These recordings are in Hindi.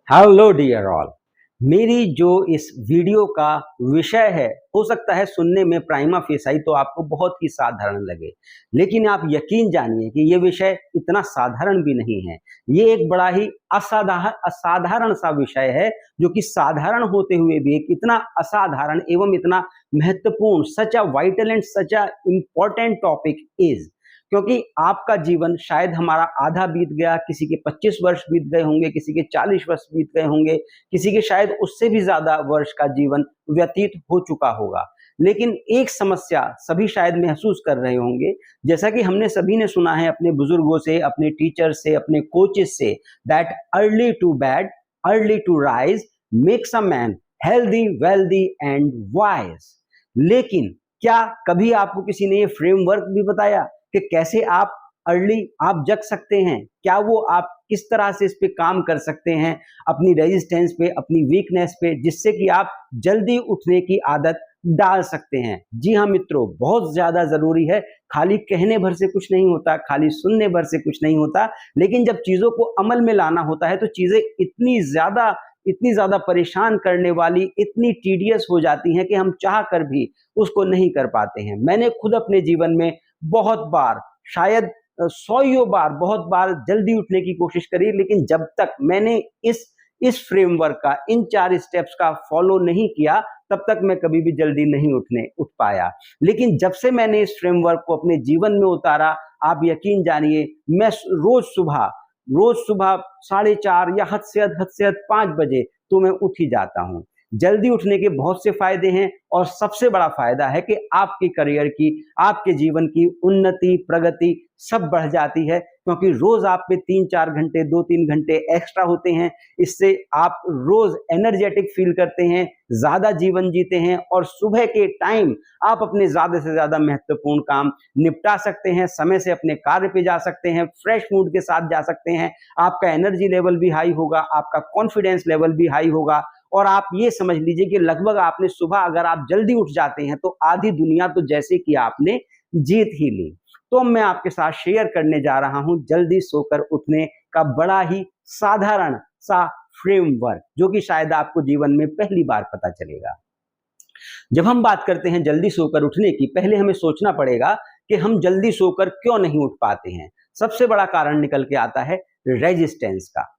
Hello dear all. मेरी जो इस वीडियो का विषय है, हो सकता है सुनने में प्राइमा फेसाई तो आपको बहुत ही साधारण लगे, लेकिन आप यकीन जानिए कि ये विषय इतना साधारण भी नहीं है। ये एक बड़ा ही असाधारण सा विषय है, जो कि साधारण होते हुए भी एक इतना असाधारण एवं इतना महत्वपूर्ण, such a vital and such a important topic is. क्योंकि आपका जीवन शायद हमारा आधा बीत गया, किसी के 25 वर्ष बीत गए होंगे, किसी के 40 वर्ष बीत गए होंगे, किसी के शायद उससे भी ज्यादा वर्ष का जीवन व्यतीत हो चुका होगा। लेकिन एक समस्या सभी शायद महसूस कर रहे होंगे, जैसा कि हमने सभी ने सुना है अपने बुजुर्गों से, अपने टीचर से, अपने कोचेस से, that early to bed early to rise makes a man healthy wealthy and wise. लेकिन क्या कभी आपको किसी ने ये फ्रेमवर्क भी बताया कि कैसे आप अर्ली आप जग सकते हैं? क्या वो आप किस तरह से इस पे काम कर सकते हैं, अपनी रेजिस्टेंस पे, अपनी वीकनेस पे, जिससे कि आप जल्दी उठने की आदत डाल सकते हैं? जी हाँ मित्रों, बहुत ज्यादा जरूरी है। खाली कहने भर से कुछ नहीं होता, खाली सुनने भर से कुछ नहीं होता, लेकिन जब चीजों को अमल में लाना होता है तो चीजें इतनी ज्यादा परेशान करने वाली, इतनी टीडियस हो जाती हैं कि हम चाह कर भी उसको नहीं कर पाते हैं। मैंने खुद अपने जीवन में बहुत बार, शायद सौयों बार, बहुत बार जल्दी उठने की कोशिश करी, लेकिन जब तक मैंने इस फ्रेमवर्क का, इन 4 स्टेप्स का फॉलो नहीं किया, तब तक मैं कभी भी जल्दी नहीं उठ पाया। लेकिन जब से मैंने इस फ्रेमवर्क को अपने जीवन में उतारा, आप यकीन जानिए, मैं रोज सुबह 4:30 या हद से हद 5 बजे तो मैं उठ ही जाता हूँ। जल्दी उठने के बहुत से फायदे हैं, और सबसे बड़ा फायदा है कि आपके करियर की, आपके जीवन की उन्नति, प्रगति सब बढ़ जाती है, क्योंकि रोज आप पे 3-4 घंटे, 2-3 घंटे एक्स्ट्रा होते हैं। इससे आप रोज एनर्जेटिक फील करते हैं, ज्यादा जीवन जीते हैं, और सुबह के टाइम आप अपने ज्यादा से ज्यादा महत्वपूर्ण काम निपटा सकते हैं, समय से अपने कार्य पे जा सकते हैं, फ्रेश मूड के साथ जा सकते हैं। आपका एनर्जी लेवल भी हाई होगा, आपका कॉन्फिडेंस लेवल भी हाई होगा, और आप ये समझ लीजिए कि लगभग आपने सुबह अगर आप जल्दी उठ जाते हैं तो आधी दुनिया तो जैसे कि आपने जीत ही ली। तो मैं आपके साथ शेयर करने जा रहा हूं जल्दी सोकर उठने का बड़ा ही साधारण सा फ्रेमवर्क, जो कि शायद आपको जीवन में पहली बार पता चलेगा। जब हम बात करते हैं जल्दी सोकर उठने की, पहले हमें सोचना पड़ेगा कि हम जल्दी सोकर क्यों नहीं उठ पाते हैं। सबसे बड़ा कारण निकल के आता है रेजिस्टेंस का।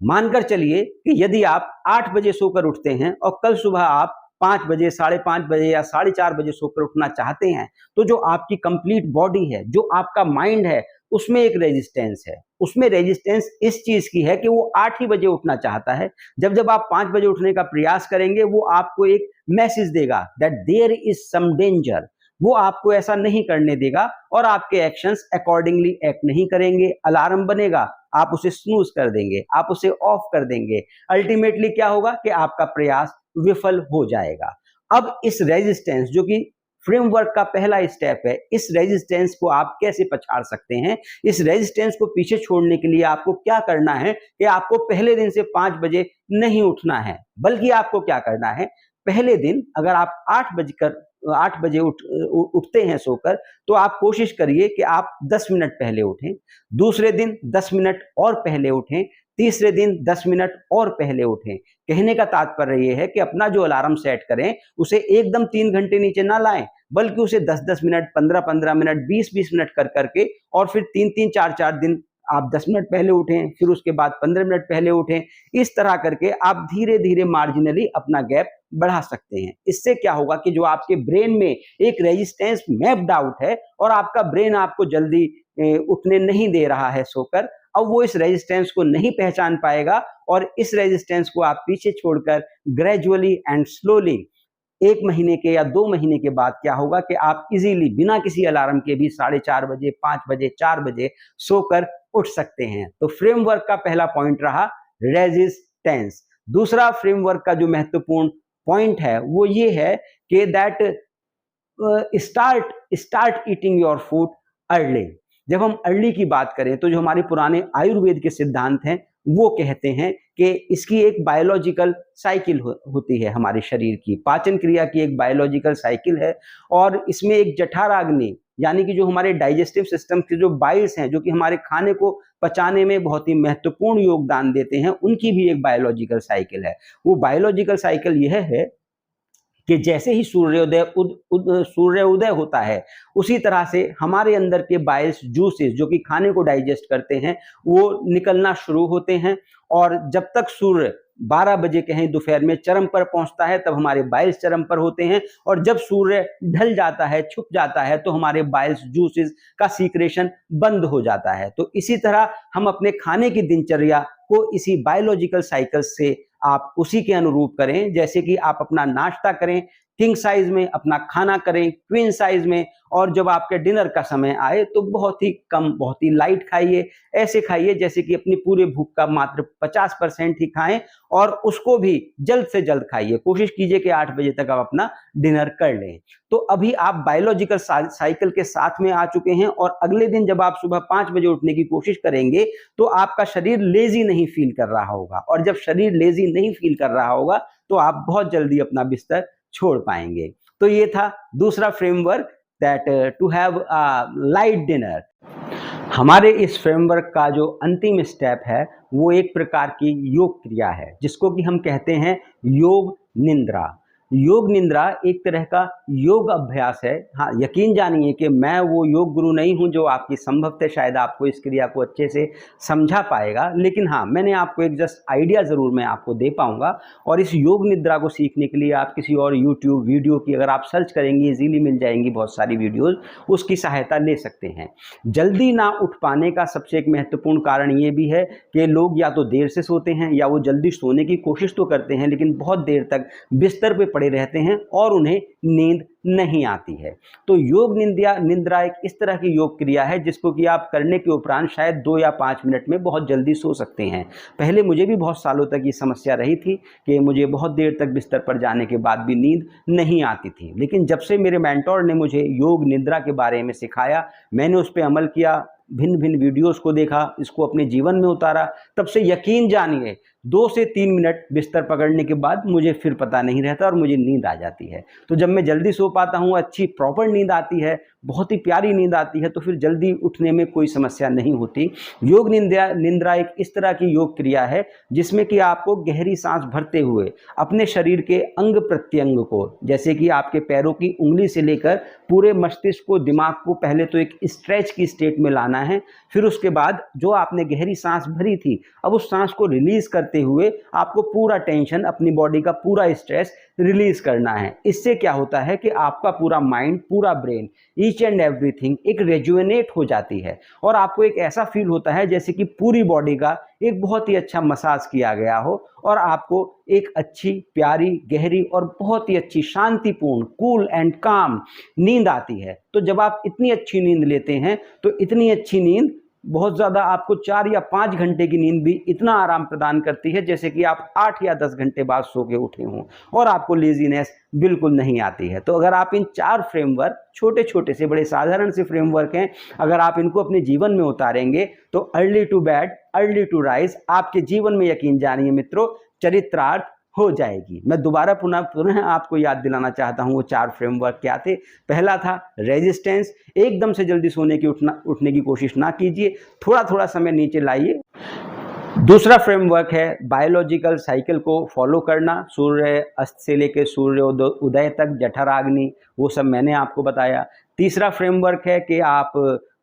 मानकर चलिए कि यदि आप 8 बजे सोकर उठते हैं और कल सुबह आप 5 बजे, 5:30 बजे या 4:30 बजे सोकर उठना चाहते हैं, तो जो आपकी कंप्लीट बॉडी है, जो आपका माइंड है, उसमें एक रेजिस्टेंस है। उसमें रेजिस्टेंस इस चीज की है कि वो 8 ही बजे उठना चाहता है। जब आप 5 बजे उठने का प्रयास करेंगे, वो आपको एक मैसेज देगा that there is some danger. वो आपको ऐसा नहीं करने देगा, और आपके एक्शंस अकॉर्डिंगली एक्ट नहीं करेंगे। अलार्म बनेगा, आप उसे स्नूज कर देंगे, आप उसे ऑफ कर देंगे। अल्टीमेटली क्या होगा कि आपका प्रयास विफल हो जाएगा। अब इस रेजिस्टेंस, जो कि फ्रेमवर्क का पहला स्टेप है, इस रेजिस्टेंस को आप कैसे पछाड़ सकते हैं? इस रेजिस्टेंस को पीछे छोड़ने के लिए आपको क्या करना है कि आपको पहले दिन से 5 बजे नहीं उठना है, बल्कि आपको क्या करना है, पहले दिन अगर आप 8 बजे उठते हैं सोकर, तो आप कोशिश करिए कि आप 10 मिनट पहले उठें। दूसरे दिन 10 मिनट और पहले उठें। तीसरे दिन 10 मिनट और पहले उठें। कहने का तात्पर्य यह है कि अपना जो अलार्म सेट करें, उसे एकदम 3 घंटे नीचे ना लाएं, बल्कि उसे 10-10 मिनट, 15-15 मिनट, 20-20 मिनट कर करके, और फिर 3-3, 4-4 दिन आप 10 मिनट पहले उठें, फिर उसके बाद 15 मिनट पहले उठें। इस तरह करके आप धीरे धीरे मार्जिनली अपना गैप बढ़ा सकते हैं। इससे क्या होगा कि जो आपके ब्रेन में एक रेजिस्टेंस मैप्ड आउट है, और आपका ब्रेन आपको जल्दी उठने नहीं दे रहा है सोकर, अब वो इस रेजिस्टेंस को नहीं पहचान पाएगा, और इस रेजिस्टेंस को आप पीछे छोड़कर ग्रेजुअली एंड स्लोली 1 महीने के या 2 महीने के बाद क्या होगा कि आप इजीली बिना किसी अलार्म के भी 4:30 बजे, 5 बजे, 4 बजे सोकर उठ सकते हैं। तो फ्रेमवर्क का पहला पॉइंट रहा रेजिस्टेंस। दूसरा फ्रेमवर्क का जो महत्वपूर्ण पॉइंट है वो ये है कि that start eating your food early. जब हम अर्ली की बात करें, तो जो हमारे पुराने आयुर्वेद के सिद्धांत हैं, वो कहते हैं कि इसकी एक बायोलॉजिकल साइकिल होती है। हमारे शरीर की पाचन क्रिया की एक बायोलॉजिकल साइकिल है, और इसमें एक जठराग्नि, यानी कि जो हमारे डाइजेस्टिव सिस्टम के जो बाइल्स हैं, जो कि हमारे खाने को पचाने में बहुत ही महत्वपूर्ण योगदान देते हैं, उनकी भी एक बायोलॉजिकल साइकिल है। वो बायोलॉजिकल साइकिल यह है कि जैसे ही सूर्य उदय होता है, उसी तरह से हमारे अंदर के बाइल्स जूसेस जो कि खाने को डाइजेस्ट करते हैं, वो निकलना शुरू होते हैं। और जब तक सूर्य 12 बजे कहें दोपहर में चरम पर पहुंचता है, तब हमारे बाइल्स चरम पर होते हैं। और जब सूर्य ढल जाता है, छुप जाता है, तो हमारे बाइल्स जूसेस का सीक्रेशन बंद हो जाता है। तो इसी तरह हम अपने खाने की दिनचर्या को इसी बायोलॉजिकल साइकिल से आप उसी के अनुरूप करें। जैसे कि आप अपना नाश्ता करें किंग साइज में, अपना खाना करें क्वीन साइज में, और जब आपके डिनर का समय आए तो बहुत ही कम, बहुत ही लाइट खाइए। ऐसे खाइए जैसे कि अपनी पूरे भूख का मात्र 50% ही खाएं, और उसको भी जल्द से जल्द खाइए। कोशिश कीजिए कि 8 बजे तक आप अपना डिनर कर लें। तो अभी आप बायोलॉजिकल साइकिल के साथ में आ चुके हैं, और अगले दिन जब आप सुबह 5 बजे उठने की कोशिश करेंगे तो आपका शरीर लेजी नहीं फील कर रहा होगा, और जब शरीर लेजी नहीं फील कर रहा होगा तो आप बहुत जल्दी अपना बिस्तर छोड़ पाएंगे। तो ये था दूसरा framework, that to have a light dinner. हमारे इस फ्रेमवर्क का जो अंतिम स्टेप है वो एक प्रकार की योग क्रिया है, जिसको कि हम कहते हैं योग निंद्रा। योग निंद्रा एक तरह का योग अभ्यास है। हाँ, यकीन जानिए कि मैं वो योग गुरु नहीं हूं जो आपकी संभवतः शायद आपको इस क्रिया को अच्छे से समझा पाएगा, लेकिन हाँ, मैंने आपको एक जस्ट आइडिया ज़रूर मैं आपको दे पाऊंगा। और इस योग निद्रा को सीखने के लिए आप किसी और यूट्यूब वीडियो की अगर आप सर्च करेंगे, इजीली मिल जाएंगी बहुत सारी वीडियोज़, उसकी सहायता ले सकते हैं। जल्दी ना उठ पाने का सबसे एक महत्वपूर्ण कारण ये भी है कि लोग या तो देर से सोते हैं, या वो जल्दी सोने की कोशिश तो करते हैं लेकिन बहुत देर तक बिस्तर पे पड़े रहते हैं और उन्हें नींद नहीं आती है। तो योग निंद्रा एक इस तरह की योग क्रिया है जिसको कि आप करने के उपरांत शायद 2 या 5 मिनट में बहुत जल्दी सो सकते हैं। पहले मुझे भी बहुत सालों तक ये समस्या रही थी कि मुझे बहुत देर तक बिस्तर पर जाने के बाद भी नींद नहीं आती थी, लेकिन जब से मेरे मेंटोर ने मुझे योग निद्रा के बारे में सिखाया, मैंने उस पर अमल किया, भिन्न भिन्न वीडियोस को देखा, इसको अपने जीवन में उतारा, तब से यकीन जानिए 2 से 3 मिनट बिस्तर पकड़ने के बाद मुझे फिर पता नहीं रहता और मुझे नींद आ जाती है। तो जब मैं जल्दी सो पाता हूँ, अच्छी प्रॉपर नींद आती है, बहुत ही प्यारी नींद आती है, तो फिर जल्दी उठने में कोई समस्या नहीं होती। योग निंद्रा एक इस तरह की योग क्रिया है जिसमें कि आपको गहरी सांस भरते हुए अपने शरीर के अंग प्रत्यंग को, जैसे कि आपके पैरों की उंगली से लेकर पूरे मस्तिष्क को, दिमाग को, पहले तो एक स्ट्रेच की स्टेट में लाना है। फिर उसके बाद जो आपने गहरी सांस भरी थी, अब उस सांस को रिलीज करते हुए आपको पूरा टेंशन, अपनी बॉडी का पूरा स्ट्रेस रिलीज करना है। इससे क्या होता है कि आपका पूरा माइंड, पूरा ब्रेन, ईच एंड एवरीथिंग एक रेजुवेनेट हो जाती है, और आपको एक ऐसा फील होता है जैसे कि पूरी बॉडी का एक बहुत ही अच्छा मसाज किया गया हो, और आपको एक अच्छी, प्यारी, गहरी और बहुत ही अच्छी, शांतिपूर्ण, कूल एंड काम नींद आती है। तो जब आप इतनी अच्छी नींद लेते हैं तो इतनी अच्छी नींद बहुत ज़्यादा आपको 4 या 5 घंटे की नींद भी इतना आराम प्रदान करती है जैसे कि आप 8 या 10 घंटे बाद सो के उठे हों, और आपको लेजीनेस बिल्कुल नहीं आती है। तो अगर आप इन 4 फ्रेमवर्क, छोटे छोटे से बड़े साधारण से फ्रेमवर्क हैं, अगर आप इनको अपने जीवन में उतारेंगे तो early to bed early to rise आपके जीवन में, यकीन जानिए मित्रों, चरित्रार्थ हो जाएगी। मैं दोबारा पुनः आपको याद दिलाना चाहता हूं वो 4 फ्रेमवर्क क्या थे। पहला था रेजिस्टेंस, एकदम से जल्दी सोने की उठने की कोशिश ना कीजिए, थोड़ा थोड़ा समय नीचे लाइए। दूसरा फ्रेमवर्क है बायोलॉजिकल साइकिल को फॉलो करना, सूर्य अस्त से लेकर सूर्य उदय तक, जठराग्नि, वो सब मैंने आपको बताया। तीसरा फ्रेमवर्क है कि आप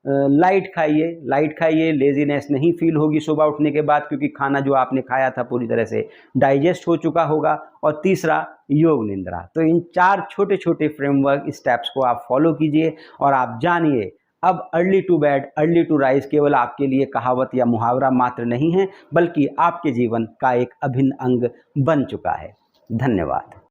लाइट खाइए, लेजीनेस नहीं फील होगी सुबह उठने के बाद, क्योंकि खाना जो आपने खाया था पूरी तरह से डाइजेस्ट हो चुका होगा। और तीसरा योग निंद्रा। तो इन 4 छोटे छोटे फ्रेमवर्क स्टेप्स को आप फॉलो कीजिए, और आप जानिए अब early to bed early to rise केवल आपके लिए कहावत या मुहावरा मात्र नहीं है, बल्कि आपके जीवन का एक अभिन्न अंग बन चुका है। धन्यवाद।